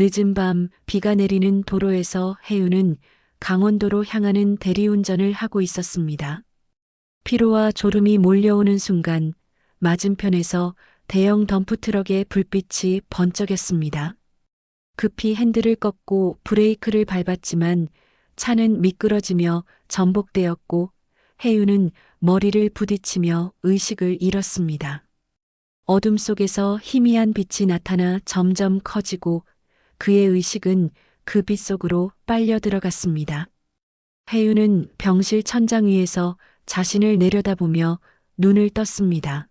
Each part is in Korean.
늦은 밤 비가 내리는 도로에서 혜윤은 강원도로 향하는 대리운전을 하고 있었습니다. 피로와 졸음이 몰려오는 순간 맞은편에서 대형 덤프트럭의 불빛이 번쩍였습니다. 급히 핸들을 꺾고 브레이크를 밟았지만 차는 미끄러지며 전복되었고 혜윤은 머리를 부딪히며 의식을 잃었습니다. 어둠 속에서 희미한 빛이 나타나 점점 커지고 그의 의식은 그 빛 속으로 빨려 들어갔습니다. 혜윤은 병실 천장 위에서 자신을 내려다보며 눈을 떴습니다.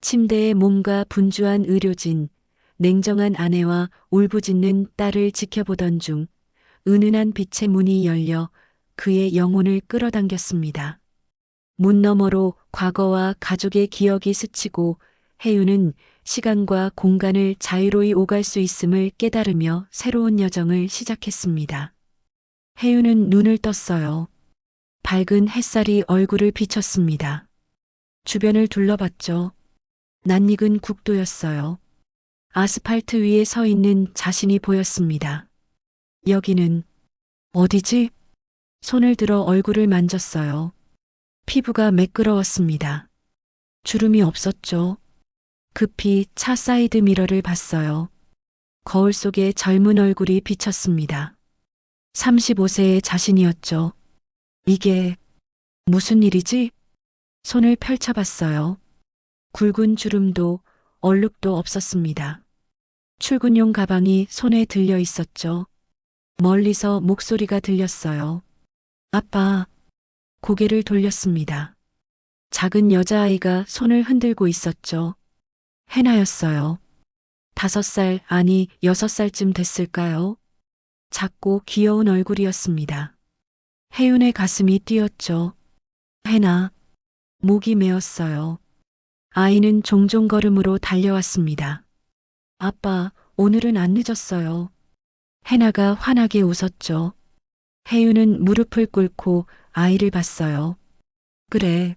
침대에 몸과 분주한 의료진, 냉정한 아내와 울부짖는 딸을 지켜보던 중 은은한 빛의 문이 열려 그의 영혼을 끌어당겼습니다. 문 너머로 과거와 가족의 기억이 스치고 혜윤은 시간과 공간을 자유로이 오갈 수 있음을 깨달으며 새로운 여정을 시작했습니다. 혜윤은 눈을 떴어요. 밝은 햇살이 얼굴을 비쳤습니다. 주변을 둘러봤죠. 낯익은 국도였어요. 아스팔트 위에 서 있는 자신이 보였습니다. 여기는 어디지? 손을 들어 얼굴을 만졌어요. 피부가 매끄러웠습니다. 주름이 없었죠. 급히 차 사이드 미러를 봤어요. 거울 속에 젊은 얼굴이 비쳤습니다. 35세의 자신이었죠. 이게 무슨 일이지? 손을 펼쳐봤어요. 굵은 주름도 얼룩도 없었습니다. 출근용 가방이 손에 들려 있었죠. 멀리서 목소리가 들렸어요. 아빠. 고개를 돌렸습니다. 작은 여자아이가 손을 흔들고 있었죠. 해나였어요. 5살, 아니 6살쯤 됐을까요? 작고 귀여운 얼굴이었습니다. 혜윤의 가슴이 뛰었죠. 해나. 목이 메었어요. 아이는 종종 걸음으로 달려왔습니다. 아빠, 오늘은 안 늦었어요. 해나가 환하게 웃었죠. 혜윤은 무릎을 꿇고 아이를 봤어요. 그래.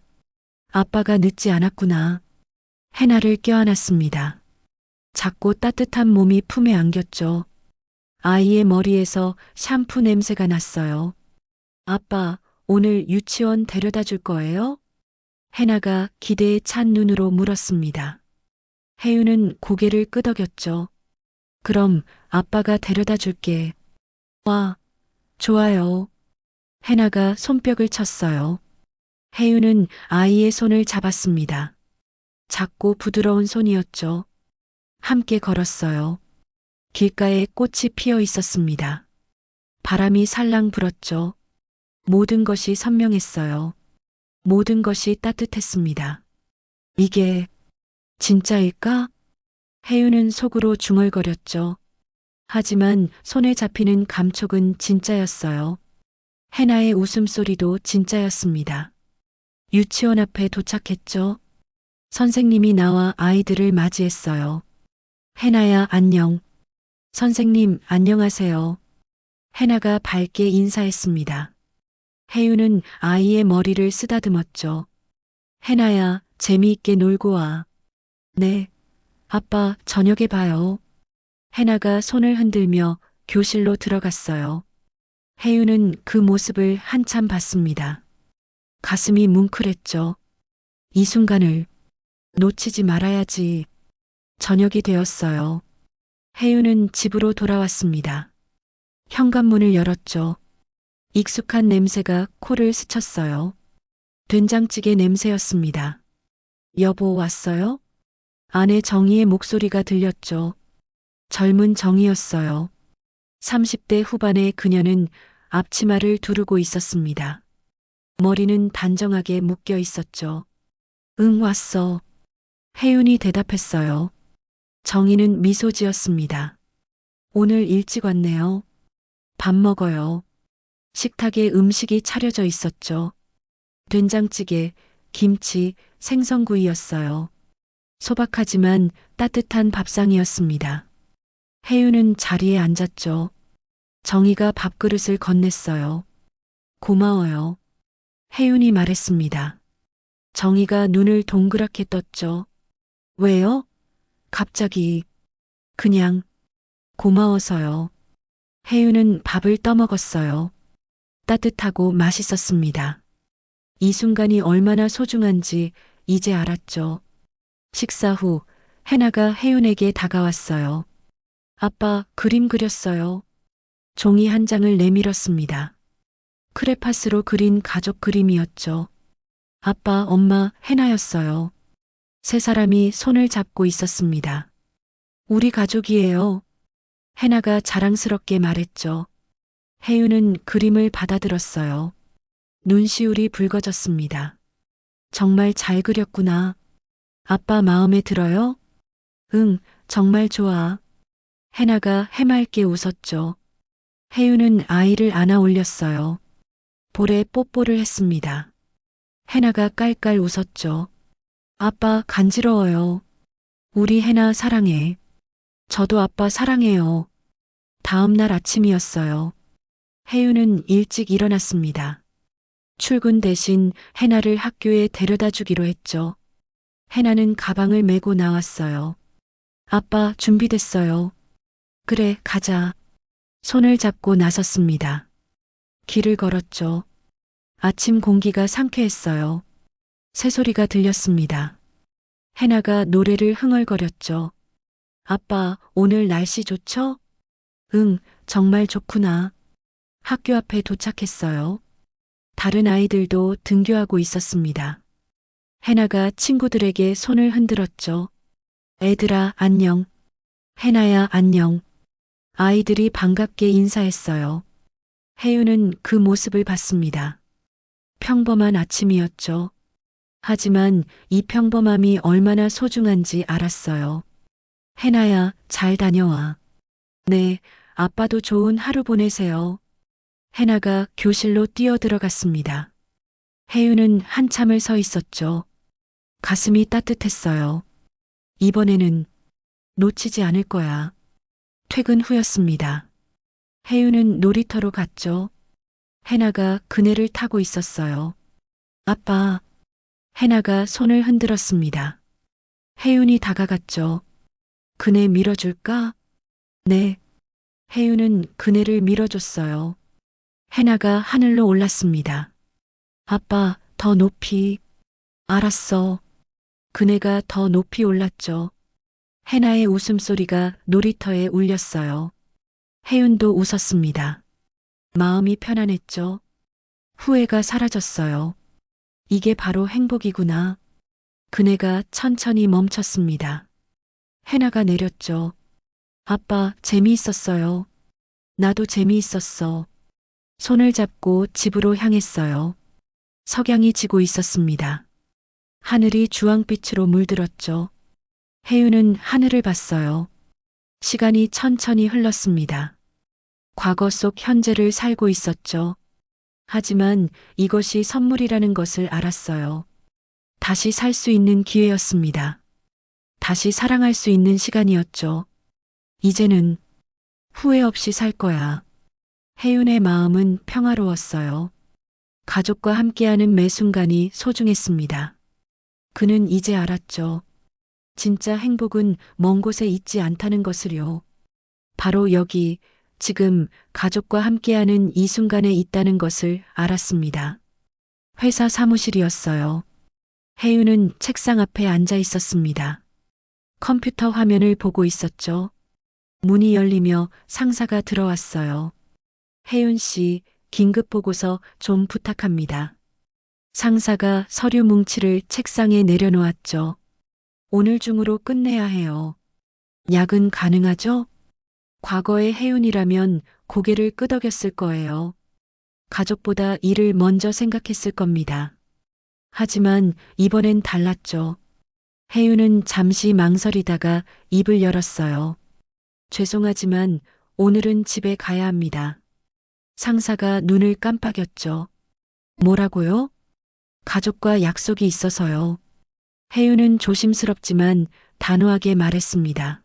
아빠가 늦지 않았구나. 해나를 껴안았습니다. 작고 따뜻한 몸이 품에 안겼죠. 아이의 머리에서 샴푸 냄새가 났어요. 아빠, 오늘 유치원 데려다 줄 거예요? 해나가 기대에 찬 눈으로 물었습니다. 혜윤은 고개를 끄덕였죠. 그럼 아빠가 데려다 줄게. 와, 좋아요. 해나가 손뼉을 쳤어요. 혜윤은 아이의 손을 잡았습니다. 작고 부드러운 손이었죠. 함께 걸었어요. 길가에 꽃이 피어 있었습니다. 바람이 살랑 불었죠. 모든 것이 선명했어요. 모든 것이 따뜻했습니다. 이게 진짜일까? 혜윤은 속으로 중얼거렸죠. 하지만 손에 잡히는 감촉은 진짜였어요. 해나의 웃음소리도 진짜였습니다. 유치원 앞에 도착했죠. 선생님이 나와 아이들을 맞이했어요. 해나야, 안녕. 선생님, 안녕하세요. 해나가 밝게 인사했습니다. 혜윤은 아이의 머리를 쓰다듬었죠. 해나야, 재미있게 놀고 와. 네. 아빠, 저녁에 봐요. 해나가 손을 흔들며 교실로 들어갔어요. 혜윤은 그 모습을 한참 봤습니다. 가슴이 뭉클했죠. 이 순간을 놓치지 말아야지. 저녁이 되었어요. 혜윤은 집으로 돌아왔습니다. 현관문을 열었죠. 익숙한 냄새가 코를 스쳤어요. 된장찌개 냄새였습니다. 여보, 왔어요? 아내 정희의 목소리가 들렸죠. 젊은 정희였어요. 30대 후반의 그녀는 앞치마를 두르고 있었습니다. 머리는 단정하게 묶여 있었죠. 응, 왔어. 혜윤이 대답했어요. 정희는 미소 지었습니다. 오늘 일찍 왔네요. 밥 먹어요. 식탁에 음식이 차려져 있었죠. 된장찌개, 김치, 생선구이였어요. 소박하지만 따뜻한 밥상이었습니다. 혜윤은 자리에 앉았죠. 정희가 밥그릇을 건넸어요. 고마워요. 혜윤이 말했습니다. 정희가 눈을 동그랗게 떴죠. 왜요? 갑자기. 그냥 고마워서요. 혜윤은 밥을 떠먹었어요. 따뜻하고 맛있었습니다. 이 순간이 얼마나 소중한지 이제 알았죠. 식사 후 해나가 혜윤에게 다가왔어요. 아빠, 그림 그렸어요. 종이 한 장을 내밀었습니다. 크레파스로 그린 가족 그림이었죠. 아빠, 엄마, 해나였어요. 세 사람이 손을 잡고 있었습니다. 우리 가족이에요. 해나가 자랑스럽게 말했죠. 혜윤은 그림을 받아들었어요. 눈시울이 붉어졌습니다. 정말 잘 그렸구나. 아빠 마음에 들어요? 응, 정말 좋아. 해나가 해맑게 웃었죠. 혜윤은 아이를 안아 올렸어요. 볼에 뽀뽀를 했습니다. 해나가 깔깔 웃었죠. 아빠 간지러워요. 우리 해나 사랑해. 저도 아빠 사랑해요. 다음 날 아침이었어요. 혜윤은 일찍 일어났습니다. 출근 대신 해나를 학교에 데려다 주기로 했죠. 해나는 가방을 메고 나왔어요. 아빠 준비됐어요. 그래, 가자. 손을 잡고 나섰습니다. 길을 걸었죠. 아침 공기가 상쾌했어요. 새소리가 들렸습니다. 해나가 노래를 흥얼거렸죠. 아빠, 오늘 날씨 좋죠? 응, 정말 좋구나. 학교 앞에 도착했어요. 다른 아이들도 등교하고 있었습니다. 해나가 친구들에게 손을 흔들었죠. 애들아, 안녕. 해나야, 안녕. 아이들이 반갑게 인사했어요. 혜윤은 그 모습을 봤습니다. 평범한 아침이었죠. 하지만 이 평범함이 얼마나 소중한지 알았어요. 해나야, 잘 다녀와. 네, 아빠도 좋은 하루 보내세요. 해나가 교실로 뛰어들어갔습니다. 혜윤은 한참을 서 있었죠. 가슴이 따뜻했어요. 이번에는 놓치지 않을 거야. 퇴근 후였습니다. 혜윤은 놀이터로 갔죠. 해나가 그네를 타고 있었어요. 아빠. 해나가 손을 흔들었습니다. 혜윤이 다가갔죠. 그네 밀어줄까? 네. 혜윤은 그네를 밀어줬어요. 해나가 하늘로 올랐습니다. 아빠, 더 높이. 알았어. 그네가 더 높이 올랐죠. 해나의 웃음소리가 놀이터에 울렸어요. 혜윤도 웃었습니다. 마음이 편안했죠. 후회가 사라졌어요. 이게 바로 행복이구나. 그네가 천천히 멈췄습니다. 해나가 내렸죠. 아빠, 재미있었어요. 나도 재미있었어. 손을 잡고 집으로 향했어요. 석양이 지고 있었습니다. 하늘이 주황빛으로 물들었죠. 혜윤은 하늘을 봤어요. 시간이 천천히 흘렀습니다. 과거 속 현재를 살고 있었죠. 하지만 이것이 선물이라는 것을 알았어요. 다시 살 수 있는 기회였습니다. 다시 사랑할 수 있는 시간이었죠. 이제는 후회 없이 살 거야. 혜윤의 마음은 평화로웠어요. 가족과 함께하는 매 순간이 소중했습니다. 그는 이제 알았죠. 진짜 행복은 먼 곳에 있지 않다는 것을요. 바로 여기, 지금 가족과 함께하는 이 순간에 있다는 것을 알았습니다. 회사 사무실이었어요. 혜윤은 책상 앞에 앉아 있었습니다. 컴퓨터 화면을 보고 있었죠. 문이 열리며 상사가 들어왔어요. 혜윤 씨, 긴급 보고서 좀 부탁합니다. 상사가 서류 뭉치를 책상에 내려놓았죠. 오늘 중으로 끝내야 해요. 야근 가능하죠? 과거의 혜윤이라면 고개를 끄덕였을 거예요. 가족보다 일을 먼저 생각했을 겁니다. 하지만 이번엔 달랐죠. 혜윤은 잠시 망설이다가 입을 열었어요. 죄송하지만 오늘은 집에 가야 합니다. 상사가 눈을 깜빡였죠. 뭐라고요? 가족과 약속이 있어서요. 혜윤은 조심스럽지만 단호하게 말했습니다.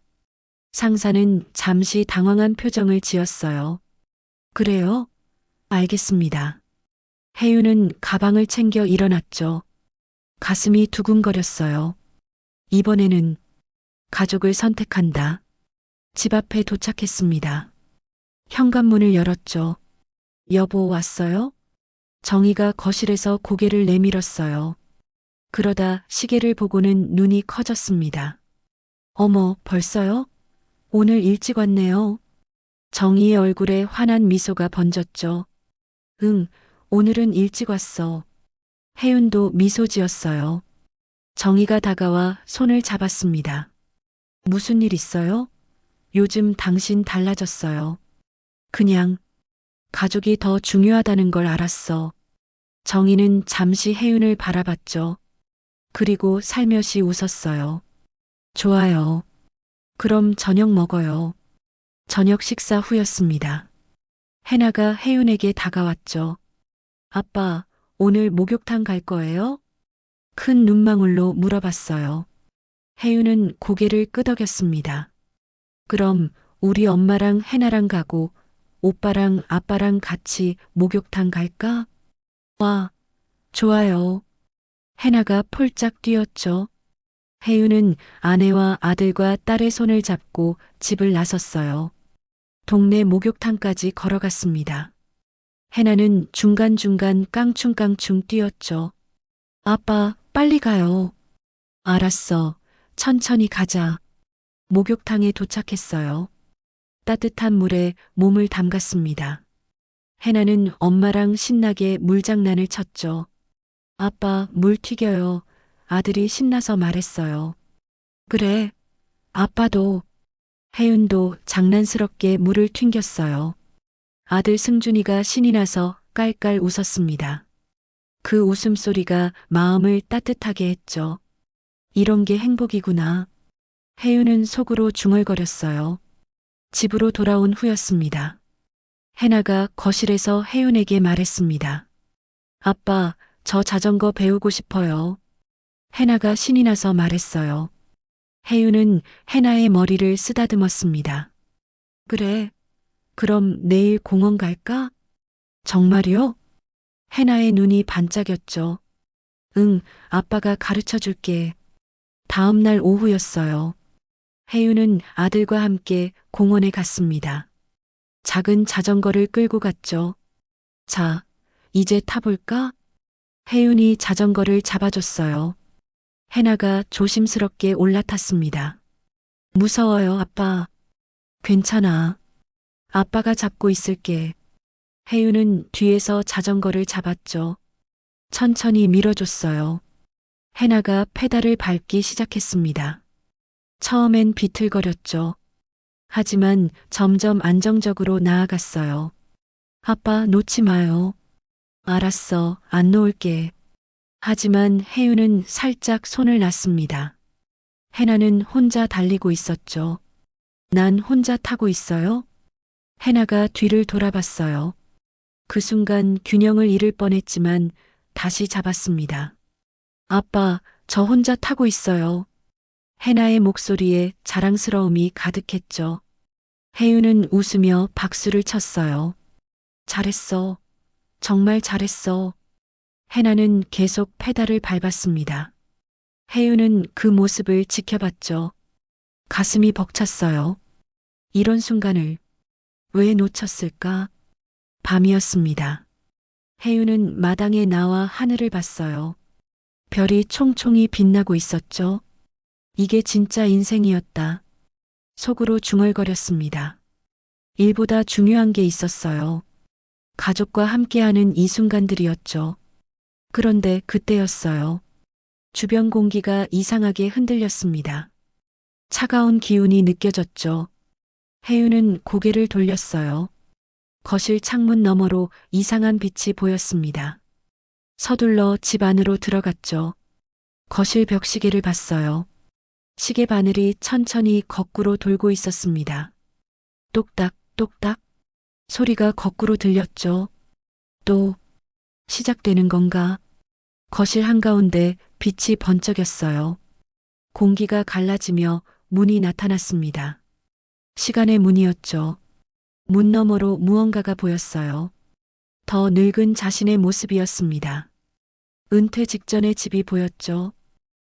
상사는 잠시 당황한 표정을 지었어요. 그래요? 알겠습니다. 혜윤은 가방을 챙겨 일어났죠. 가슴이 두근거렸어요. 이번에는 가족을 선택한다. 집 앞에 도착했습니다. 현관문을 열었죠. 여보 왔어요? 정희가 거실에서 고개를 내밀었어요. 그러다 시계를 보고는 눈이 커졌습니다. 어머, 벌써요? 오늘 일찍 왔네요. 정희의 얼굴에 환한 미소가 번졌죠. 응, 오늘은 일찍 왔어. 혜윤도 미소 지었어요. 정희가 다가와 손을 잡았습니다. 무슨 일 있어요? 요즘 당신 달라졌어요. 그냥 가족이 더 중요하다는 걸 알았어. 정희는 잠시 혜윤을 바라봤죠. 그리고 살며시 웃었어요. 좋아요. 그럼 저녁 먹어요. 저녁 식사 후였습니다. 해나가 혜윤에게 다가왔죠. 아빠, 오늘 목욕탕 갈 거예요? 큰 눈망울로 물어봤어요. 혜윤은 고개를 끄덕였습니다. 그럼 우리 엄마랑 해나랑 가고 오빠랑 아빠랑 같이 목욕탕 갈까? 와, 좋아요. 해나가 폴짝 뛰었죠. 혜윤은 아내와 아들과 딸의 손을 잡고 집을 나섰어요. 동네 목욕탕까지 걸어갔습니다. 해나는 중간중간 깡충깡충 뛰었죠. 아빠, 빨리 가요. 알았어. 천천히 가자. 목욕탕에 도착했어요. 따뜻한 물에 몸을 담갔습니다. 해나는 엄마랑 신나게 물장난을 쳤죠. 아빠, 물 튀겨요. 아들이 신나서 말했어요. 그래, 아빠도. 혜윤도 장난스럽게 물을 튕겼어요. 아들 승준이가 신이 나서 깔깔 웃었습니다. 그 웃음소리가 마음을 따뜻하게 했죠. 이런 게 행복이구나. 혜윤은 속으로 중얼거렸어요. 집으로 돌아온 후였습니다. 해나가 거실에서 혜윤에게 말했습니다. 아빠, 저 자전거 배우고 싶어요. 해나가 신이 나서 말했어요. 혜윤은 해나의 머리를 쓰다듬었습니다. 그래, 그럼 내일 공원 갈까? 정말요? 해나의 눈이 반짝였죠. 응, 아빠가 가르쳐 줄게. 다음 날 오후였어요. 혜윤은 아들과 함께 공원에 갔습니다. 작은 자전거를 끌고 갔죠. 자, 이제 타볼까? 혜윤이 자전거를 잡아줬어요. 해나가 조심스럽게 올라탔습니다. 무서워요, 아빠. 괜찮아. 아빠가 잡고 있을게. 혜윤은 뒤에서 자전거를 잡았죠. 천천히 밀어줬어요. 해나가 페달을 밟기 시작했습니다. 처음엔 비틀거렸죠. 하지만 점점 안정적으로 나아갔어요. 아빠, 놓지 마요. 알았어, 안 놓을게. 하지만 혜윤은 살짝 손을 놨습니다. 해나는 혼자 달리고 있었죠. 난 혼자 타고 있어요? 해나가 뒤를 돌아봤어요. 그 순간 균형을 잃을 뻔했지만 다시 잡았습니다. 아빠, 저 혼자 타고 있어요. 해나의 목소리에 자랑스러움이 가득했죠. 혜윤은 웃으며 박수를 쳤어요. 잘했어. 정말 잘했어. 해나는 계속 페달을 밟았습니다. 혜윤은 그 모습을 지켜봤죠. 가슴이 벅찼어요. 이런 순간을 왜 놓쳤을까? 밤이었습니다. 혜윤은 마당에 나와 하늘을 봤어요. 별이 총총히 빛나고 있었죠. 이게 진짜 인생이었다. 속으로 중얼거렸습니다. 일보다 중요한 게 있었어요. 가족과 함께하는 이 순간들이었죠. 그런데 그때였어요. 주변 공기가 이상하게 흔들렸습니다. 차가운 기운이 느껴졌죠. 혜윤은 고개를 돌렸어요. 거실 창문 너머로 이상한 빛이 보였습니다. 서둘러 집 안으로 들어갔죠. 거실 벽시계를 봤어요. 시계 바늘이 천천히 거꾸로 돌고 있었습니다. 똑딱, 똑딱. 소리가 거꾸로 들렸죠. 또 시작되는 건가? 거실 한가운데 빛이 번쩍였어요. 공기가 갈라지며 문이 나타났습니다. 시간의 문이었죠. 문 너머로 무언가가 보였어요. 더 늙은 자신의 모습이었습니다. 은퇴 직전의 집이 보였죠.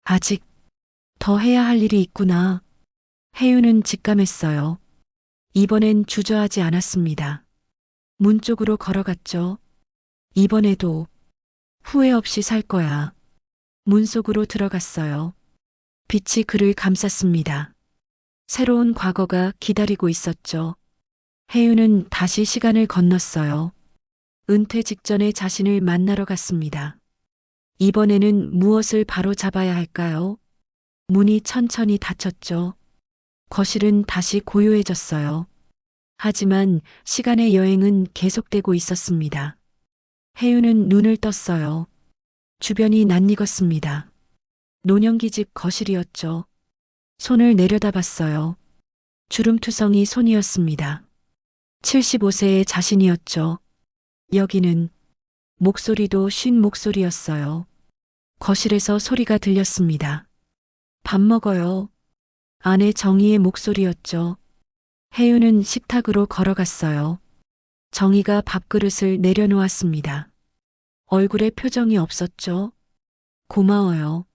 아직 더 해야 할 일이 있구나. 혜윤은 직감했어요. 이번엔 주저하지 않았습니다. 문 쪽으로 걸어갔죠. 이번에도 후회 없이 살 거야. 문 속으로 들어갔어요. 빛이 그를 감쌌습니다. 새로운 과거가 기다리고 있었죠. 혜윤은 다시 시간을 건넜어요. 은퇴 직전에 자신을 만나러 갔습니다. 이번에는 무엇을 바로 잡아야 할까요? 문이 천천히 닫혔죠. 거실은 다시 고요해졌어요. 하지만 시간의 여행은 계속되고 있었습니다. 혜윤은 눈을 떴어요. 주변이 낯익었습니다. 노년기 집 거실이었죠. 손을 내려다봤어요. 주름투성이 손이었습니다. 75세의 자신이었죠. 여기는 목소리도 쉰 목소리였어요. 거실에서 소리가 들렸습니다. 밥 먹어요. 아내 정희의 목소리였죠. 혜윤은 식탁으로 걸어갔어요. 정희가 밥그릇을 내려놓았습니다. 얼굴에 표정이 없었죠. 고마워요.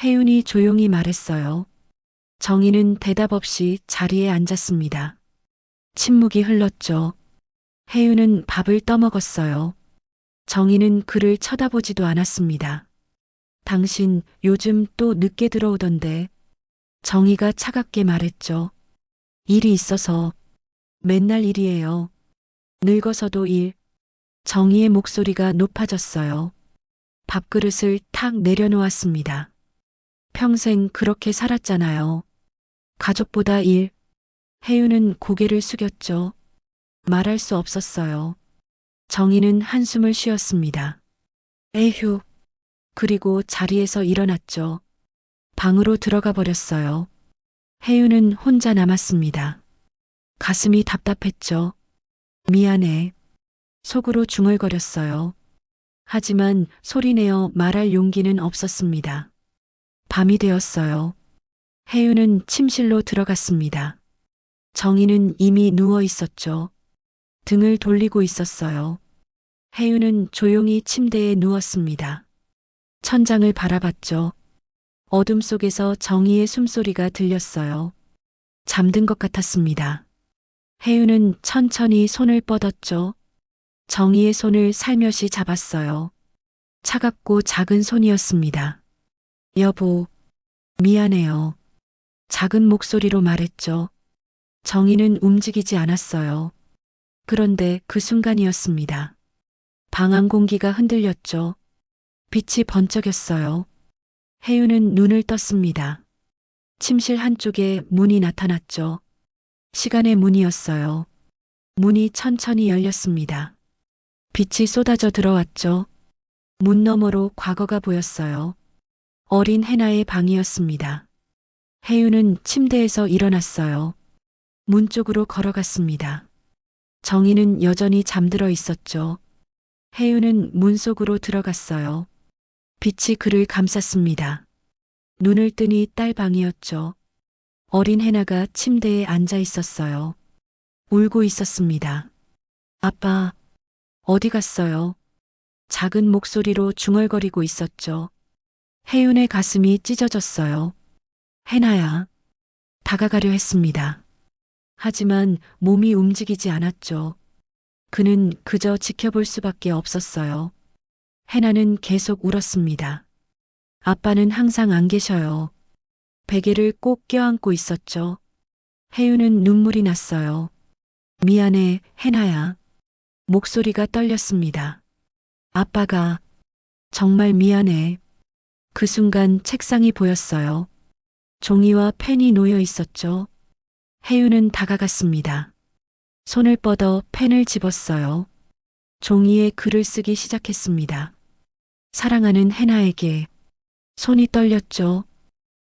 혜윤이 조용히 말했어요. 정희는 대답 없이 자리에 앉았습니다. 침묵이 흘렀죠. 혜윤은 밥을 떠먹었어요. 정희는 그를 쳐다보지도 않았습니다. 당신 요즘 또 늦게 들어오던데. 정희가 차갑게 말했죠. 일이 있어서. 맨날 일이에요. 늙어서도 일. 정희의 목소리가 높아졌어요. 밥그릇을 탁 내려놓았습니다. 평생 그렇게 살았잖아요. 가족보다 일. 혜윤은 고개를 숙였죠. 말할 수 없었어요. 정희는 한숨을 쉬었습니다. 에휴. 그리고 자리에서 일어났죠. 방으로 들어가 버렸어요. 혜윤은 혼자 남았습니다. 가슴이 답답했죠. 미안해. 속으로 중얼거렸어요. 하지만 소리내어 말할 용기는 없었습니다. 밤이 되었어요. 혜윤은 침실로 들어갔습니다. 정희는 이미 누워 있었죠. 등을 돌리고 있었어요. 혜윤은 조용히 침대에 누웠습니다. 천장을 바라봤죠. 어둠 속에서 정희의 숨소리가 들렸어요. 잠든 것 같았습니다. 혜윤은 천천히 손을 뻗었죠. 정희의 손을 살며시 잡았어요. 차갑고 작은 손이었습니다. 여보, 미안해요. 작은 목소리로 말했죠. 정희는 움직이지 않았어요. 그런데 그 순간이었습니다. 방 안 공기가 흔들렸죠. 빛이 번쩍였어요. 혜윤은 눈을 떴습니다. 침실 한쪽에 문이 나타났죠. 시간의 문이었어요. 문이 천천히 열렸습니다. 빛이 쏟아져 들어왔죠. 문 너머로 과거가 보였어요. 어린 해나의 방이었습니다. 혜윤은 침대에서 일어났어요. 문 쪽으로 걸어갔습니다. 정희는 여전히 잠들어 있었죠. 혜윤은 문 속으로 들어갔어요. 빛이 그를 감쌌습니다. 눈을 뜨니 딸 방이었죠. 어린 해나가 침대에 앉아 있었어요. 울고 있었습니다. 아빠, 어디 갔어요? 작은 목소리로 중얼거리고 있었죠. 혜윤의 가슴이 찢어졌어요. 해나야. 다가가려 했습니다. 하지만 몸이 움직이지 않았죠. 그는 그저 지켜볼 수밖에 없었어요. 해나는 계속 울었습니다. 아빠는 항상 안 계셔요. 베개를 꼭 껴안고 있었죠. 혜윤은 눈물이 났어요. 미안해, 해나야. 목소리가 떨렸습니다. 아빠가 정말 미안해. 그 순간 책상이 보였어요. 종이와 펜이 놓여 있었죠. 혜윤은 다가갔습니다. 손을 뻗어 펜을 집었어요. 종이에 글을 쓰기 시작했습니다. 사랑하는 해나에게. 손이 떨렸죠.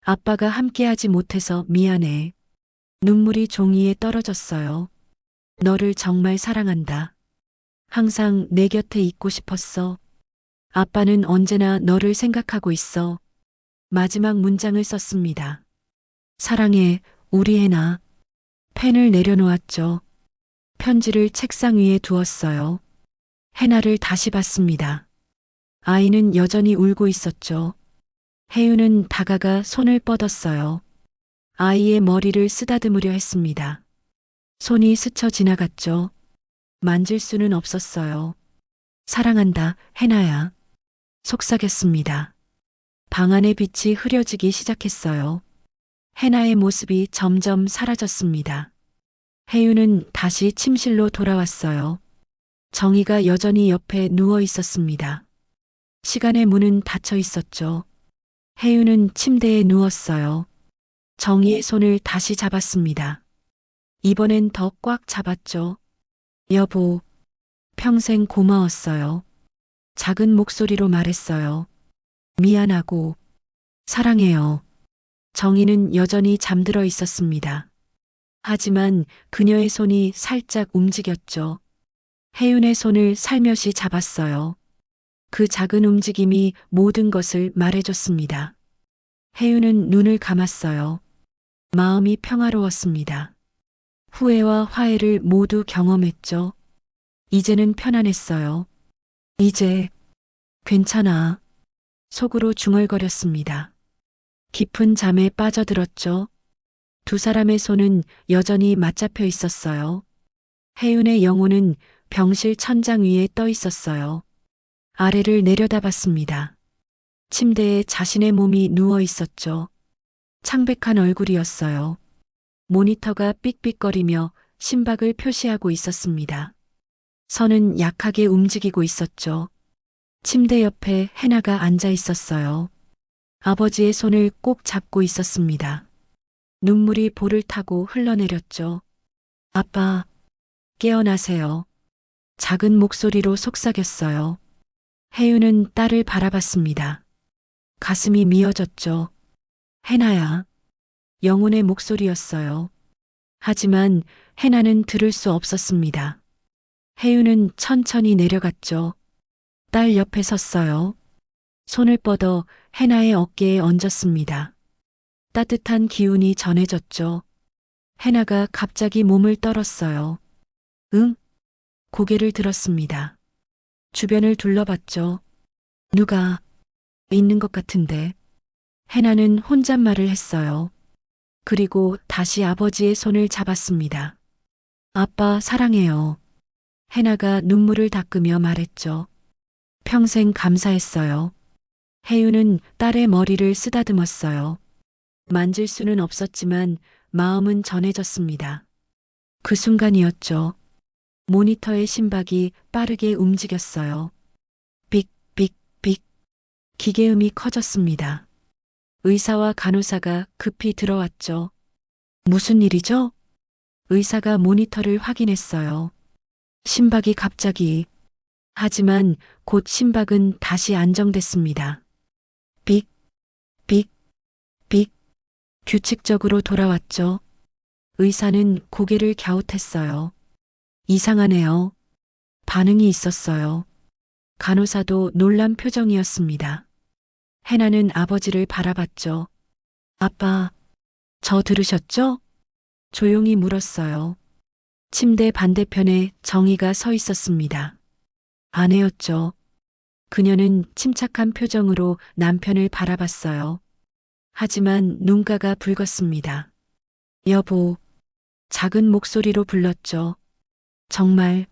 아빠가 함께하지 못해서 미안해. 눈물이 종이에 떨어졌어요. 너를 정말 사랑한다. 항상 내 곁에 있고 싶었어. 아빠는 언제나 너를 생각하고 있어. 마지막 문장을 썼습니다. 사랑해, 우리 해나. 펜을 내려놓았죠. 편지를 책상 위에 두었어요. 해나를 다시 봤습니다. 아이는 여전히 울고 있었죠. 혜윤은 다가가 손을 뻗었어요. 아이의 머리를 쓰다듬으려 했습니다. 손이 스쳐 지나갔죠. 만질 수는 없었어요. 사랑한다, 해나야. 속삭였습니다. 방 안의 빛이 흐려지기 시작했어요. 해나의 모습이 점점 사라졌습니다. 혜윤은 다시 침실로 돌아왔어요. 정희가 여전히 옆에 누워 있었습니다. 시간의 문은 닫혀 있었죠. 혜윤은 침대에 누웠어요. 정희의 손을 다시 잡았습니다. 이번엔 더 꽉 잡았죠. 여보, 평생 고마웠어요. 작은 목소리로 말했어요. 미안하고, 사랑해요. 정희는 여전히 잠들어 있었습니다. 하지만 그녀의 손이 살짝 움직였죠. 혜윤의 손을 살며시 잡았어요. 그 작은 움직임이 모든 것을 말해줬습니다. 혜윤은 눈을 감았어요. 마음이 평화로웠습니다. 후회와 화해를 모두 경험했죠. 이제는 편안했어요. 이제 괜찮아. 속으로 중얼거렸습니다. 깊은 잠에 빠져들었죠. 두 사람의 손은 여전히 맞잡혀 있었어요. 혜윤의 영혼은 병실 천장 위에 떠 있었어요. 아래를 내려다봤습니다. 침대에 자신의 몸이 누워 있었죠. 창백한 얼굴이었어요. 모니터가 삑삑거리며 심박을 표시하고 있었습니다. 선은 약하게 움직이고 있었죠. 침대 옆에 해나가 앉아 있었어요. 아버지의 손을 꼭 잡고 있었습니다. 눈물이 볼을 타고 흘러내렸죠. 아빠, 깨어나세요. 작은 목소리로 속삭였어요. 혜윤은 딸을 바라봤습니다. 가슴이 미어졌죠. 해나야. 영혼의 목소리였어요. 하지만 해나는 들을 수 없었습니다. 혜윤은 천천히 내려갔죠. 딸 옆에 섰어요. 손을 뻗어 해나의 어깨에 얹었습니다. 따뜻한 기운이 전해졌죠. 해나가 갑자기 몸을 떨었어요. 응? 고개를 들었습니다. 주변을 둘러봤죠. 누가 있는 것 같은데. 해나는 혼잣말을 했어요. 그리고 다시 아버지의 손을 잡았습니다. 아빠 사랑해요. 해나가 눈물을 닦으며 말했죠. 평생 감사했어요. 혜윤은 딸의 머리를 쓰다듬었어요. 만질 수는 없었지만 마음은 전해졌습니다. 그 순간이었죠. 모니터의 심박이 빠르게 움직였어요. 빅, 빅, 빅. 기계음이 커졌습니다. 의사와 간호사가 급히 들어왔죠. 무슨 일이죠? 의사가 모니터를 확인했어요. 심박이 갑자기. 하지만 곧 심박은 다시 안정됐습니다. 빅, 빅, 빅. 규칙적으로 돌아왔죠. 의사는 고개를 갸웃했어요. 이상하네요. 반응이 있었어요. 간호사도 놀란 표정이었습니다. 해나는 아버지를 바라봤죠. 아빠, 저 들으셨죠? 조용히 물었어요. 침대 반대편에 정희가 서 있었습니다. 아내였죠. 그녀는 침착한 표정으로 남편을 바라봤어요. 하지만 눈가가 붉었습니다. 여보, 작은 목소리로 불렀죠. 정말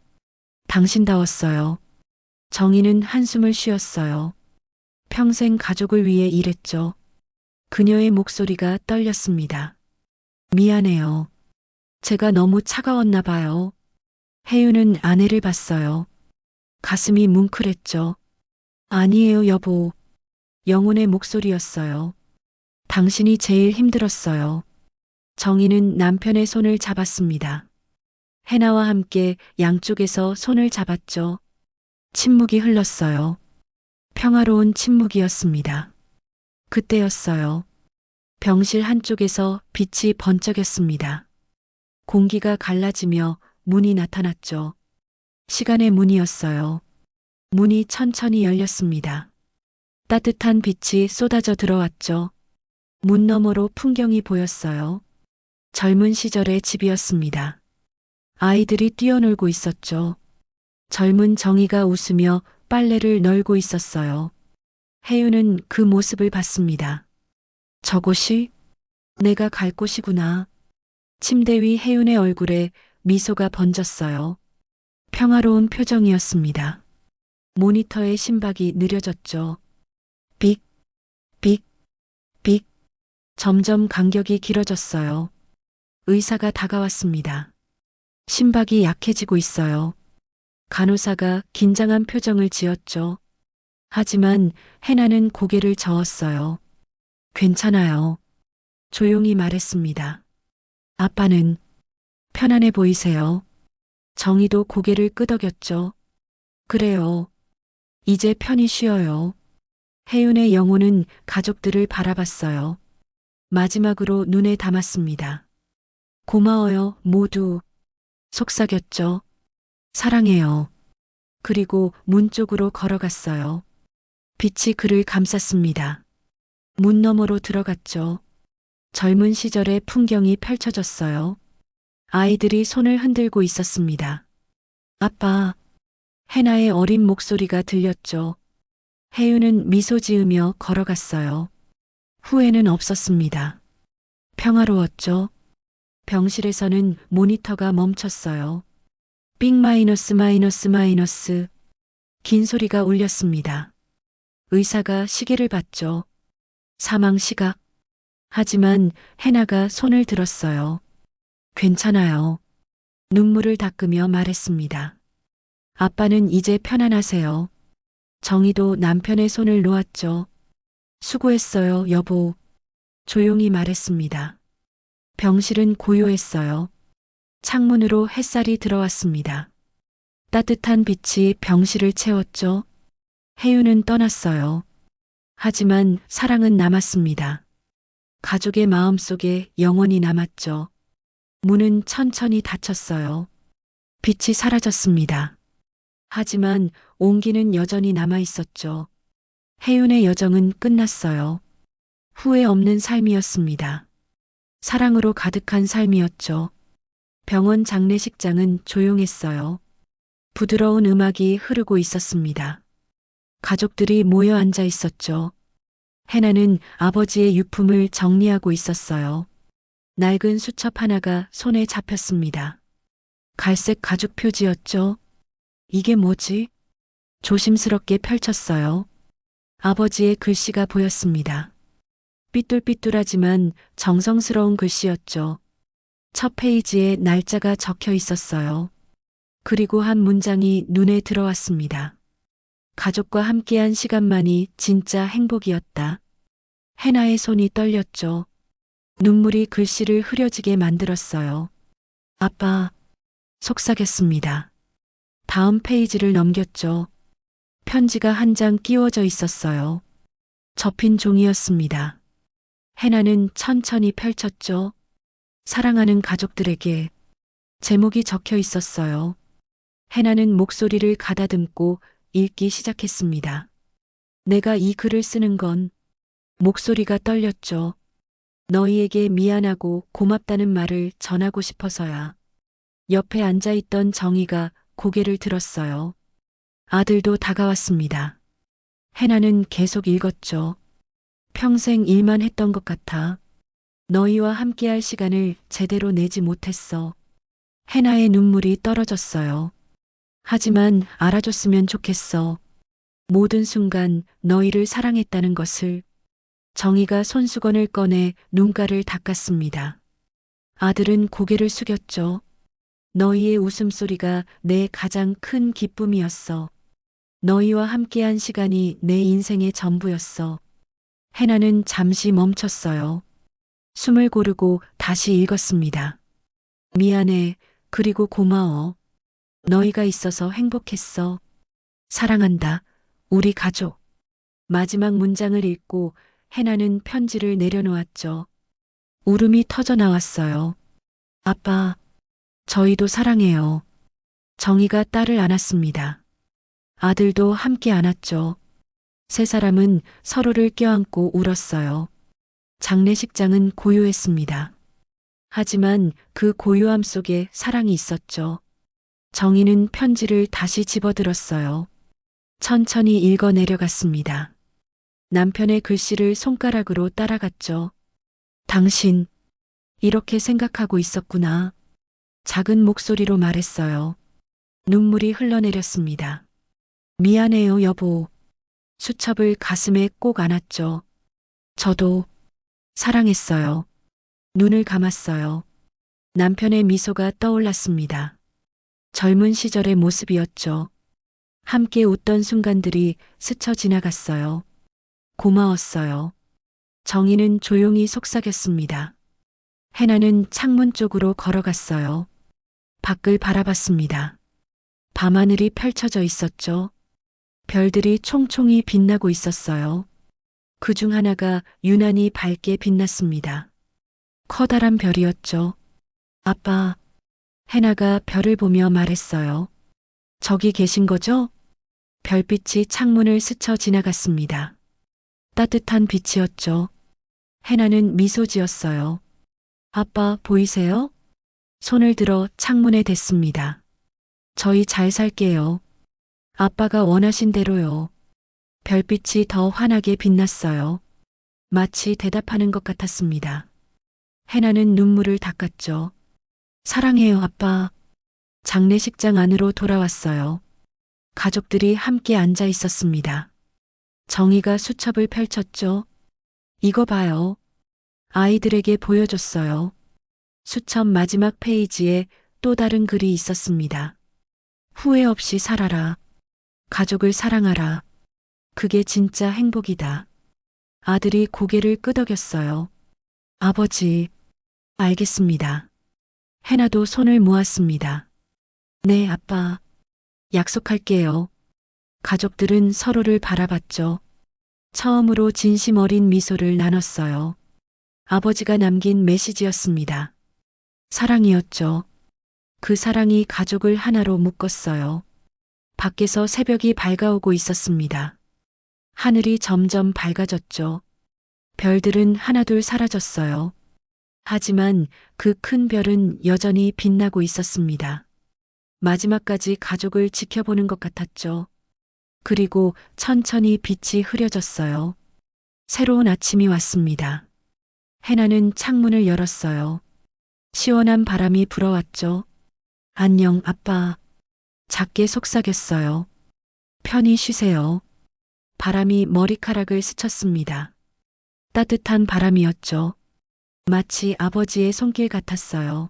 당신다웠어요. 정희는 한숨을 쉬었어요. 평생 가족을 위해 일했죠. 그녀의 목소리가 떨렸습니다. 미안해요. 제가 너무 차가웠나 봐요. 혜윤은 아내를 봤어요. 가슴이 뭉클했죠. 아니에요, 여보. 영혼의 목소리였어요. 당신이 제일 힘들었어요. 정희는 남편의 손을 잡았습니다. 해나와 함께 양쪽에서 손을 잡았죠. 침묵이 흘렀어요. 평화로운 침묵이었습니다. 그때였어요. 병실 한쪽에서 빛이 번쩍였습니다. 공기가 갈라지며 문이 나타났죠. 시간의 문이었어요. 문이 천천히 열렸습니다. 따뜻한 빛이 쏟아져 들어왔죠. 문 너머로 풍경이 보였어요. 젊은 시절의 집이었습니다. 아이들이 뛰어놀고 있었죠. 젊은 정희가 웃으며 빨래를 널고 있었어요. 혜윤은 그 모습을 봤습니다. 저곳이 내가 갈 곳이구나. 침대 위 혜윤의 얼굴에 미소가 번졌어요. 평화로운 표정이었습니다. 모니터의 심박이 느려졌죠. 빅, 빅, 빅. 점점 간격이 길어졌어요. 의사가 다가왔습니다. 심박이 약해지고 있어요. 간호사가 긴장한 표정을 지었죠. 하지만 해나는 고개를 저었어요. 괜찮아요. 조용히 말했습니다. 아빠는 편안해 보이세요. 정희도 고개를 끄덕였죠. 그래요. 이제 편히 쉬어요. 혜윤의 영혼은 가족들을 바라봤어요. 마지막으로 눈에 담았습니다. 고마워요, 모두. 속삭였죠. 사랑해요. 그리고 문 쪽으로 걸어갔어요. 빛이 그를 감쌌습니다. 문 너머로 들어갔죠. 젊은 시절의 풍경이 펼쳐졌어요. 아이들이 손을 흔들고 있었습니다. 아빠, 해나의 어린 목소리가 들렸죠. 혜윤은 미소 지으며 걸어갔어요. 후회는 없었습니다. 평화로웠죠. 병실에서는 모니터가 멈췄어요. 삑 마이너스 마이너스 마이너스. 긴 소리가 울렸습니다. 의사가 시계를 봤죠. 사망 시각. 하지만 해나가 손을 들었어요. 괜찮아요. 눈물을 닦으며 말했습니다. 아빠는 이제 편안하세요. 정희도 남편의 손을 놓았죠. 수고했어요, 여보. 조용히 말했습니다. 병실은 고요했어요. 창문으로 햇살이 들어왔습니다. 따뜻한 빛이 병실을 채웠죠. 혜윤은 떠났어요. 하지만 사랑은 남았습니다. 가족의 마음속에 영원히 남았죠. 문은 천천히 닫혔어요. 빛이 사라졌습니다. 하지만 온기는 여전히 남아 있었죠. 혜윤의 여정은 끝났어요. 후회 없는 삶이었습니다. 사랑으로 가득한 삶이었죠. 병원 장례식장은 조용했어요. 부드러운 음악이 흐르고 있었습니다. 가족들이 모여 앉아 있었죠. 해나는 아버지의 유품을 정리하고 있었어요. 낡은 수첩 하나가 손에 잡혔습니다. 갈색 가죽 표지였죠. 이게 뭐지? 조심스럽게 펼쳤어요. 아버지의 글씨가 보였습니다. 삐뚤삐뚤하지만 정성스러운 글씨였죠. 첫 페이지에 날짜가 적혀 있었어요. 그리고 한 문장이 눈에 들어왔습니다. 가족과 함께한 시간만이 진짜 행복이었다. 해나의 손이 떨렸죠. 눈물이 글씨를 흐려지게 만들었어요. 아빠, 속삭였습니다. 다음 페이지를 넘겼죠. 편지가 한 장 끼워져 있었어요. 접힌 종이였습니다. 해나는 천천히 펼쳤죠. 사랑하는 가족들에게 제목이 적혀 있었어요. 해나는 목소리를 가다듬고 읽기 시작했습니다. 내가 이 글을 쓰는 건 목소리가 떨렸죠. 너희에게 미안하고 고맙다는 말을 전하고 싶어서야. 옆에 앉아있던 정희가 고개를 들었어요. 아들도 다가왔습니다. 해나는 계속 읽었죠. 평생 일만 했던 것 같아. 너희와 함께할 시간을 제대로 내지 못했어. 해나의 눈물이 떨어졌어요. 하지만 알아줬으면 좋겠어. 모든 순간 너희를 사랑했다는 것을. 정희가 손수건을 꺼내 눈가를 닦았습니다. 아들은 고개를 숙였죠. 너희의 웃음소리가 내 가장 큰 기쁨이었어. 너희와 함께한 시간이 내 인생의 전부였어. 해나는 잠시 멈췄어요. 숨을 고르고 다시 읽었습니다. 미안해, 그리고 고마워. 너희가 있어서 행복했어. 사랑한다, 우리 가족. 마지막 문장을 읽고 해나는 편지를 내려놓았죠. 울음이 터져 나왔어요. 아빠, 저희도 사랑해요. 정희가 딸을 안았습니다. 아들도 함께 안았죠. 세 사람은 서로를 껴안고 울었어요. 장례식장은 고요했습니다. 하지만 그 고요함 속에 사랑이 있었죠. 정희는 편지를 다시 집어들었어요. 천천히 읽어 내려갔습니다. 남편의 글씨를 손가락으로 따라갔죠. 당신, 이렇게 생각하고 있었구나. 작은 목소리로 말했어요. 눈물이 흘러내렸습니다. 미안해요, 여보. 수첩을 가슴에 꼭 안았죠. 저도 사랑했어요. 눈을 감았어요. 남편의 미소가 떠올랐습니다. 젊은 시절의 모습이었죠. 함께 웃던 순간들이 스쳐 지나갔어요. 고마웠어요. 정희는 조용히 속삭였습니다. 해나는 창문 쪽으로 걸어갔어요. 밖을 바라봤습니다. 밤하늘이 펼쳐져 있었죠. 별들이 총총히 빛나고 있었어요. 그 중 하나가 유난히 밝게 빛났습니다. 커다란 별이었죠. 아빠, 해나가 별을 보며 말했어요. 저기 계신 거죠? 별빛이 창문을 스쳐 지나갔습니다. 따뜻한 빛이었죠. 해나는 미소 지었어요. 아빠, 보이세요? 손을 들어 창문에 댔습니다. 저희 잘 살게요. 아빠가 원하신 대로요. 별빛이 더 환하게 빛났어요. 마치 대답하는 것 같았습니다. 해나는 눈물을 닦았죠. 사랑해요, 아빠. 장례식장 안으로 돌아왔어요. 가족들이 함께 앉아 있었습니다. 정희가 수첩을 펼쳤죠. 이거 봐요. 아이들에게 보여줬어요. 수첩 마지막 페이지에 또 다른 글이 있었습니다. 후회 없이 살아라. 가족을 사랑하라. 그게 진짜 행복이다. 아들이 고개를 끄덕였어요. 아버지, 알겠습니다. 해나도 손을 모았습니다. 네, 아빠. 약속할게요. 가족들은 서로를 바라봤죠. 처음으로 진심 어린 미소를 나눴어요. 아버지가 남긴 메시지였습니다. 사랑이었죠. 그 사랑이 가족을 하나로 묶었어요. 밖에서 새벽이 밝아오고 있었습니다. 하늘이 점점 밝아졌죠. 별들은 하나둘 사라졌어요. 하지만 그 큰 별은 여전히 빛나고 있었습니다. 마지막까지 가족을 지켜보는 것 같았죠. 그리고 천천히 빛이 흐려졌어요. 새로운 아침이 왔습니다. 해나는 창문을 열었어요. 시원한 바람이 불어왔죠. 안녕, 아빠. 작게 속삭였어요. 편히 쉬세요. 바람이 머리카락을 스쳤습니다. 따뜻한 바람이었죠. 마치 아버지의 손길 같았어요.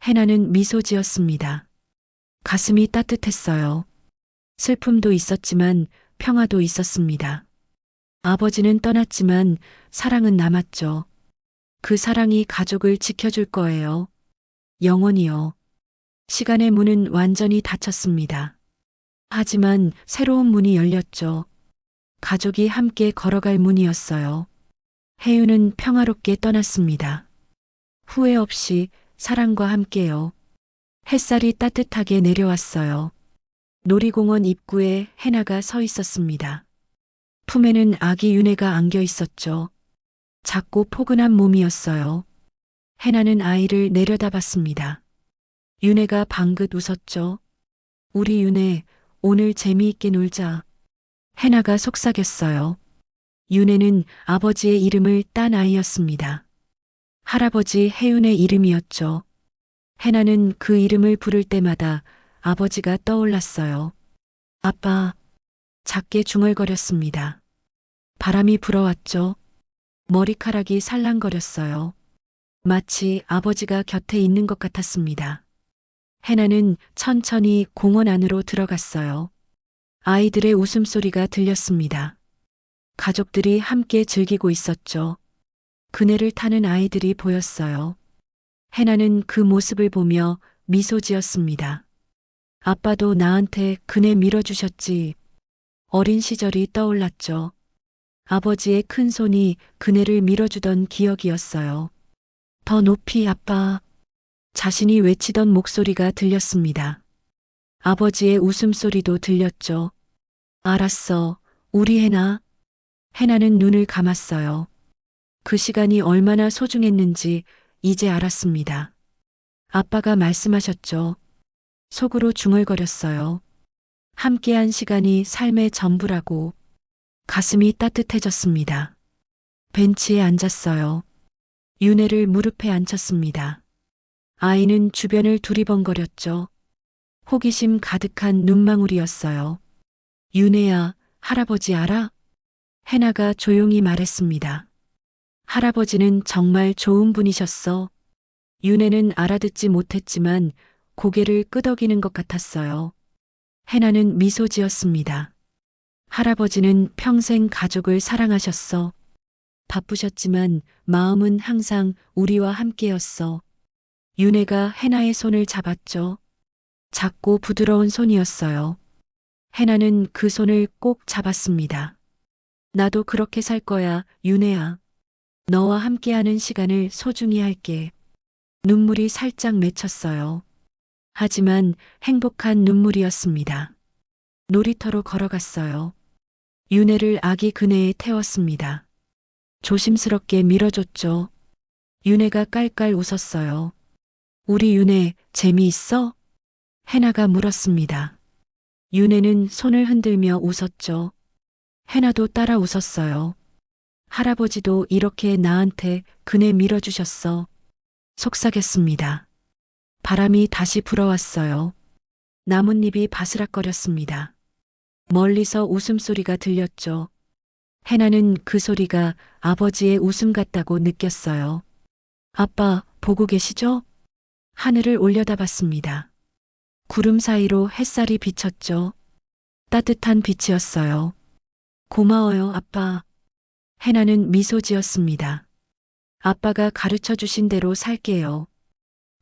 해나는 미소 지었습니다. 가슴이 따뜻했어요. 슬픔도 있었지만 평화도 있었습니다. 아버지는 떠났지만 사랑은 남았죠. 그 사랑이 가족을 지켜줄 거예요. 영원히요. 시간의 문은 완전히 닫혔습니다. 하지만 새로운 문이 열렸죠. 가족이 함께 걸어갈 문이었어요. 해유는 평화롭게 떠났습니다. 후회 없이 사랑과 함께요. 햇살이 따뜻하게 내려왔어요. 놀이공원 입구에 해나가 서 있었습니다. 품에는 아기 윤혜가 안겨 있었죠. 작고 포근한 몸이었어요. 해나는 아이를 내려다봤습니다. 윤혜가 방긋 웃었죠. 우리 윤혜, 오늘 재미있게 놀자. 해나가 속삭였어요. 윤혜는 아버지의 이름을 딴 아이였습니다. 할아버지 해윤의 이름이었죠. 해나는 그 이름을 부를 때마다 아버지가 떠올랐어요. 아빠, 작게 중얼거렸습니다. 바람이 불어왔죠. 머리카락이 살랑거렸어요. 마치 아버지가 곁에 있는 것 같았습니다. 해나는 천천히 공원 안으로 들어갔어요. 아이들의 웃음소리가 들렸습니다. 가족들이 함께 즐기고 있었죠. 그네를 타는 아이들이 보였어요. 해나는 그 모습을 보며 미소 지었습니다. 아빠도 나한테 그네 밀어주셨지. 어린 시절이 떠올랐죠. 아버지의 큰 손이 그네를 밀어주던 기억이었어요. 더 높이 아빠. 자신이 외치던 목소리가 들렸습니다. 아버지의 웃음소리도 들렸죠. 알았어, 우리 해나. 해나는 눈을 감았어요. 그 시간이 얼마나 소중했는지 이제 알았습니다. 아빠가 말씀하셨죠. 속으로 중얼거렸어요. 함께한 시간이 삶의 전부라고. 가슴이 따뜻해졌습니다. 벤치에 앉았어요. 윤혜를 무릎에 앉혔습니다. 아이는 주변을 두리번거렸죠. 호기심 가득한 눈망울이었어요. 윤혜야, 할아버지 알아? 해나가 조용히 말했습니다. 할아버지는 정말 좋은 분이셨어. 윤혜는 알아듣지 못했지만 고개를 끄덕이는 것 같았어요. 해나는 미소 지었습니다. 할아버지는 평생 가족을 사랑하셨어. 바쁘셨지만 마음은 항상 우리와 함께였어. 윤혜가 해나의 손을 잡았죠. 작고 부드러운 손이었어요. 해나는 그 손을 꼭 잡았습니다. 나도 그렇게 살 거야, 윤혜야. 너와 함께하는 시간을 소중히 할게. 눈물이 살짝 맺혔어요. 하지만 행복한 눈물이었습니다. 놀이터로 걸어갔어요. 윤혜를 아기 그네에 태웠습니다. 조심스럽게 밀어줬죠. 윤혜가 깔깔 웃었어요. 우리 윤혜 재미있어? 해나가 물었습니다. 윤혜는 손을 흔들며 웃었죠. 해나도 따라 웃었어요. 할아버지도 이렇게 나한테 그네 밀어주셨어. 속삭였습니다. 바람이 다시 불어왔어요. 나뭇잎이 바스락거렸습니다. 멀리서 웃음소리가 들렸죠. 해나는 그 소리가 아버지의 웃음 같다고 느꼈어요. 아빠, 보고 계시죠? 하늘을 올려다봤습니다. 구름 사이로 햇살이 비쳤죠. 따뜻한 빛이었어요. 고마워요, 아빠. 해나는 미소 지었습니다. 아빠가 가르쳐 주신 대로 살게요.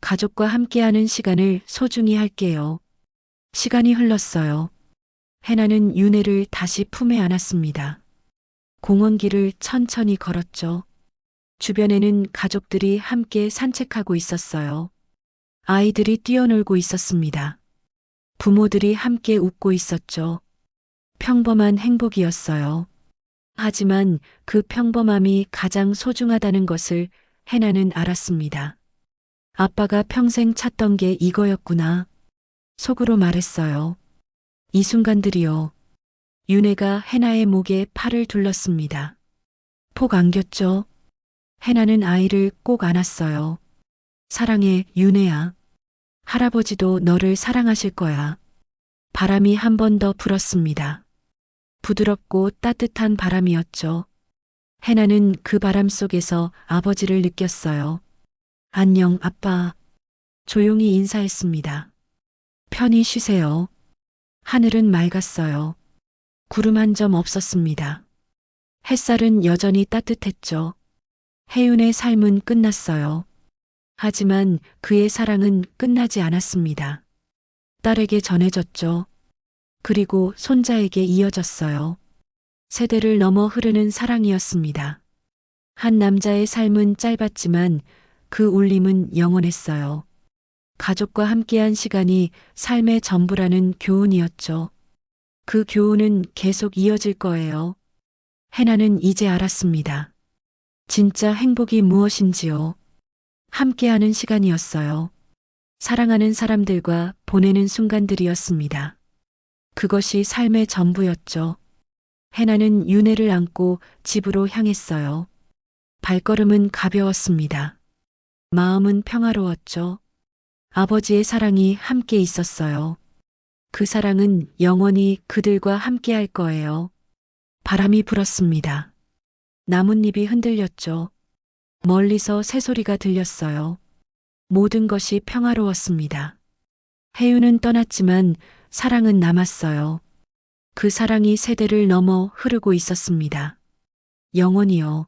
가족과 함께하는 시간을 소중히 할게요. 시간이 흘렀어요. 해나는 윤혜를 다시 품에 안았습니다. 공원길을 천천히 걸었죠. 주변에는 가족들이 함께 산책하고 있었어요. 아이들이 뛰어놀고 있었습니다. 부모들이 함께 웃고 있었죠. 평범한 행복이었어요. 하지만 그 평범함이 가장 소중하다는 것을 해나는 알았습니다. 아빠가 평생 찾던 게 이거였구나. 속으로 말했어요. 이 순간들이요. 윤혜가 해나의 목에 팔을 둘렀습니다. 폭 안겼죠. 해나는 아이를 꼭 안았어요. 사랑해, 윤혜야. 할아버지도 너를 사랑하실 거야. 바람이 한 번 더 불었습니다. 부드럽고 따뜻한 바람이었죠. 해나는 그 바람 속에서 아버지를 느꼈어요. 안녕, 아빠. 조용히 인사했습니다. 편히 쉬세요. 하늘은 맑았어요. 구름 한 점 없었습니다. 햇살은 여전히 따뜻했죠. 해윤의 삶은 끝났어요. 하지만 그의 사랑은 끝나지 않았습니다. 딸에게 전해졌죠. 그리고 손자에게 이어졌어요. 세대를 넘어 흐르는 사랑이었습니다. 한 남자의 삶은 짧았지만 그 울림은 영원했어요. 가족과 함께한 시간이 삶의 전부라는 교훈이었죠. 그 교훈은 계속 이어질 거예요. 해나는 이제 알았습니다. 진짜 행복이 무엇인지요. 함께하는 시간이었어요. 사랑하는 사람들과 보내는 순간들이었습니다. 그것이 삶의 전부였죠. 해나는 윤혜를 안고 집으로 향했어요. 발걸음은 가벼웠습니다. 마음은 평화로웠죠. 아버지의 사랑이 함께 있었어요. 그 사랑은 영원히 그들과 함께 할 거예요. 바람이 불었습니다. 나뭇잎이 흔들렸죠. 멀리서 새소리가 들렸어요. 모든 것이 평화로웠습니다. 해윤은 떠났지만 사랑은 남았어요. 그 사랑이 세대를 넘어 흐르고 있었습니다. 영원히요.